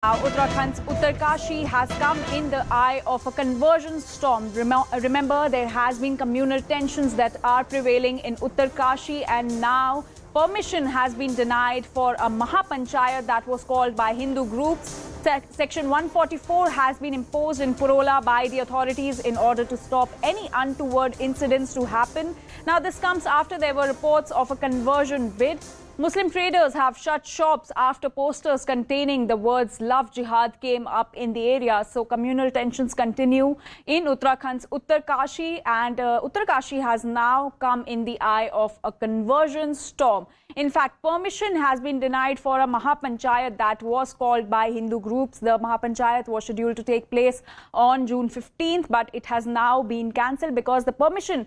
Now, Uttarakhand's Uttarkashi has come in the eye of a conversion storm. Remember, there has been communal tensions that are prevailing in Uttarkashi, and now permission has been denied for a Mahapanchayat that was called by Hindu groups. Section 144 has been imposed in Purola by the authorities in order to stop any untoward incidents to happen. Now, this comes after there were reports of a conversion bid. Muslim traders have shut shops after posters containing the words "Love Jihad" came up in the area. So communal tensions continue in Uttarakhand's Uttarkashi, and Uttarkashi has now come in the eye of a conversion storm. In fact, permission has been denied for a Mahapanchayat that was called by Hindu groups. The Mahapanchayat was scheduled to take place on June 15th, but it has now been cancelled because the permission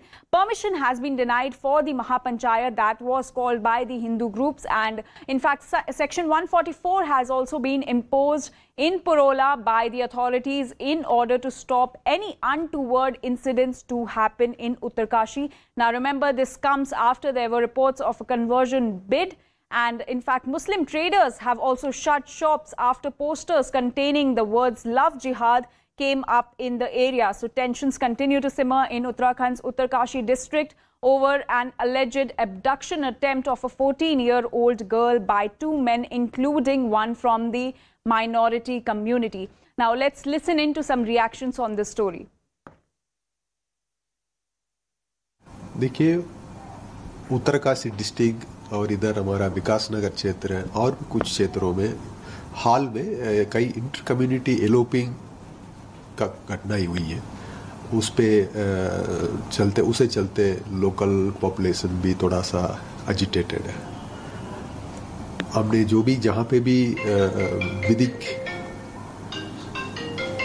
has been denied for the Mahapanchayat that was called by the Hindu groups. And in fact, Section 144 has also been imposed in Purola by the authorities in order to stop any untoward incidents to happen in Uttarkashi. Now, remember, this comes after there were reports of a conversion bid. And in fact, Muslim traders have also shut shops after posters containing the words "Love Jihad" came up in the area. So tensions continue to simmer in Uttarakhand's Uttarkashi district over an alleged abduction attempt of a 14-year-old girl by two men, including one from the minority community. Now, let's listen in to some reactions on this story. देखिए, Uttarkashi district और इधर हमारा विकास नगर क्षेत्र है और भी कुछ क्षेत्रों में हाल में कई इंटर कम्युनिटी एलोपिंग का घटनाएं हुई है। उसे चलते लोकल पॉपुलेशन भी थोड़ा सा एजिटेटेड है। हमने जो भी जहाँ पे भी विधिक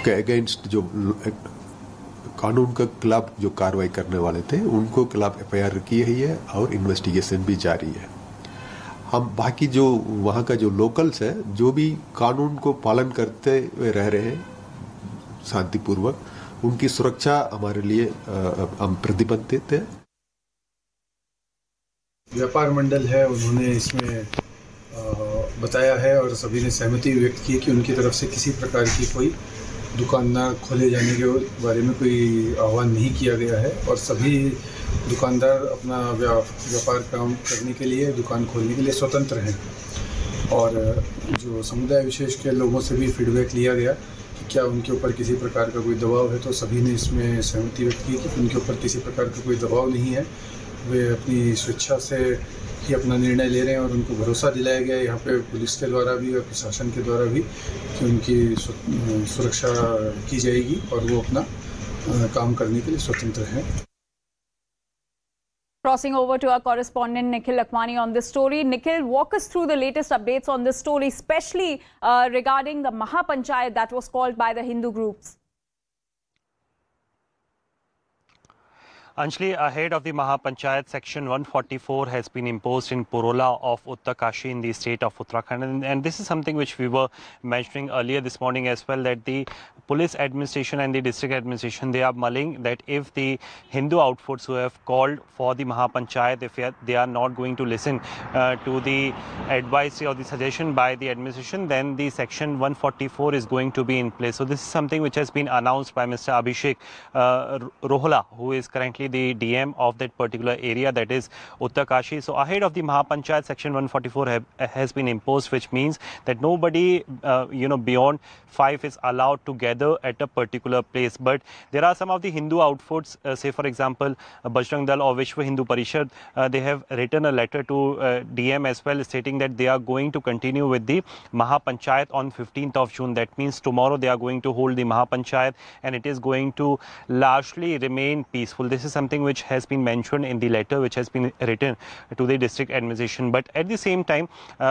के अगेंस्ट जो कानून के खिलाफ जो कार्रवाई करने वाले थे उनको खिलाफ एफआईआर की है और इन्वेस्टिगेशन भी जारी है। हम बाकी जो वहाँ का जो लोकल्स है जो भी कानून को पालन करते हुए रह रहे हैं शांतिपूर्वक, उनकी सुरक्षा हमारे लिए हम प्रतिबद्ध है। व्यापार मंडल है, उन्होंने इसमें बताया है और सभी ने सहमति व्यक्त की कि उनकी तरफ से किसी प्रकार की कोई दुकान ना खोले जाने के बारे में कोई आह्वान नहीं किया गया है और सभी दुकानदार अपना व्यापार काम करने के लिए, दुकान खोलने के लिए स्वतंत्र हैं। और जो समुदाय विशेष के लोगों से भी फीडबैक लिया गया कि क्या उनके ऊपर किसी प्रकार का कोई दबाव है, तो सभी ने इसमें सहमति व्यक्त की कि उनके ऊपर किसी प्रकार का कोई दबाव नहीं है। वे अपनी स्वेच्छा से ही अपना निर्णय ले रहे हैं और उनको भरोसा दिलाया गया है यहाँ पे पुलिस के द्वारा भी और प्रशासन के द्वारा भी कि उनकी सुरक्षा की जाएगी और वो अपना काम करने के लिए स्वतंत्र हैं। Crossing over to our correspondent Nikhil Lakwani on this story. Nikhil, walk us through the latest updates on this story, especially regarding the Mahapanchayat that was called by the Hindu groups. Anjali, ahead of the Mahapanchayat, Section 144 has been imposed in Purola of Uttarkashi in the state of Uttarakhand. And this is something which we were mentioning earlier this morning as well, that the police administration and the district administration, they are mulling that if the Hindu outfits who have called for the Mahapanchayat, if they are not going to listen to the advice or the suggestion by the administration, then the Section 144 is going to be in place. So this is something which has been announced by Mr. Abhishek Rohala, who is currently the DM of that particular area, that is Uttarkashi. So ahead of the Mahapanchayat, Section 144 has been imposed, which means that nobody beyond 5 is allowed to gather at a particular place. But there are some of the Hindu outfits, say for example Bajrang Dal or Vishwa Hindu Parishad, they have written a letter to DM as well, stating that they are going to continue with the Mahapanchayat on 15th of June. That means tomorrow they are going to hold the Mahapanchayat and it is going to largely remain peaceful. This is something which has been mentioned in the letter which has been written to the district administration. But at the same time,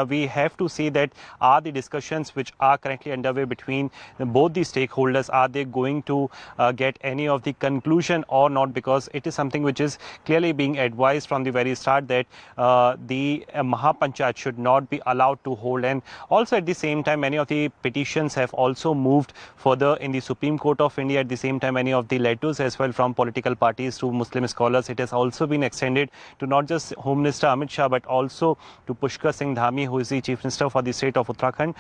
we have to say that are the discussions which are currently underway between both the stakeholders, are they going to get any of the conclusion or not? Because it is something which is clearly being advised from the very start that the Mahapanchayat should not be allowed to hold. And also at the same time, many of the petitions have also moved further in the Supreme Court of India. At the same time, many of the letters as well from political parties to to Muslim scholars, it has also been extended to not just Home Minister Amit Shah but also to Pushkar Singh Dhami, who is the Chief Minister for the state of Uttarakhand,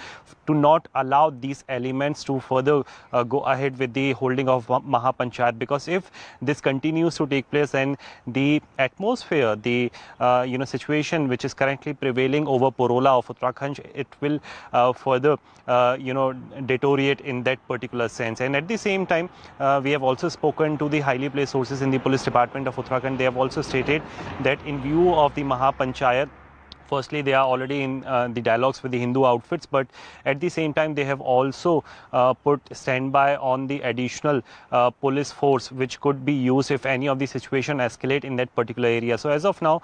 to not allow these elements to further go ahead with the holding of Mahapanchayat, because if this continues to take place, then the atmosphere, the situation which is currently prevailing over Purola of Uttarakhand, it will further deteriorate in that particular sense. And at the same time, we have also spoken to the highly placed sources in the police department of Uttarakhand. They have also stated that in view of the Mahapanchayat, firstly, they are already in the dialogues with the Hindu outfits, but at the same time, they have also put standby on the additional police force, which could be used if any of the situation escalate in that particular area. So as of now,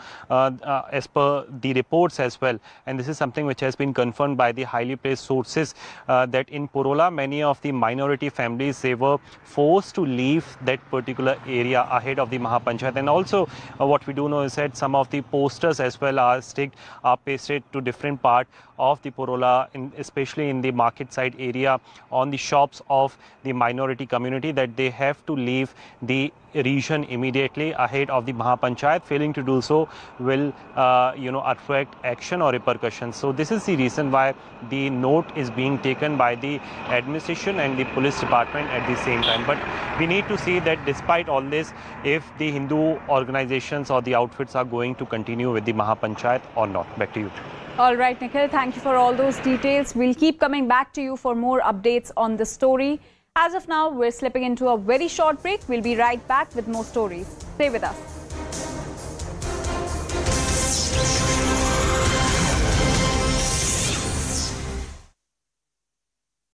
as per the reports as well, and this is something which has been confirmed by the highly placed sources, that in Purola, many of the minority families, they were forced to leave that particular area ahead of the Mahapanchayat. And also, what we do know is that some of the posters as well are pasted to different part of the Purola, especially in the market side area, on the shops of the minority community, that they have to leave the region immediately ahead of the Mahapanchayat. Failing to do so will affect action or repercussions. So this is the reason why the note is being taken by the administration and the police department at the same time. But we need to see that despite all this, if the Hindu organizations or the outfits are going to continue with the Mahapanchayat or not. Back to you. All right, Nikhil, thank you for all those details. We'll keep coming back to you for more updates on the story. As of now, we're slipping into a very short break. We'll be right back with more stories. Stay with us.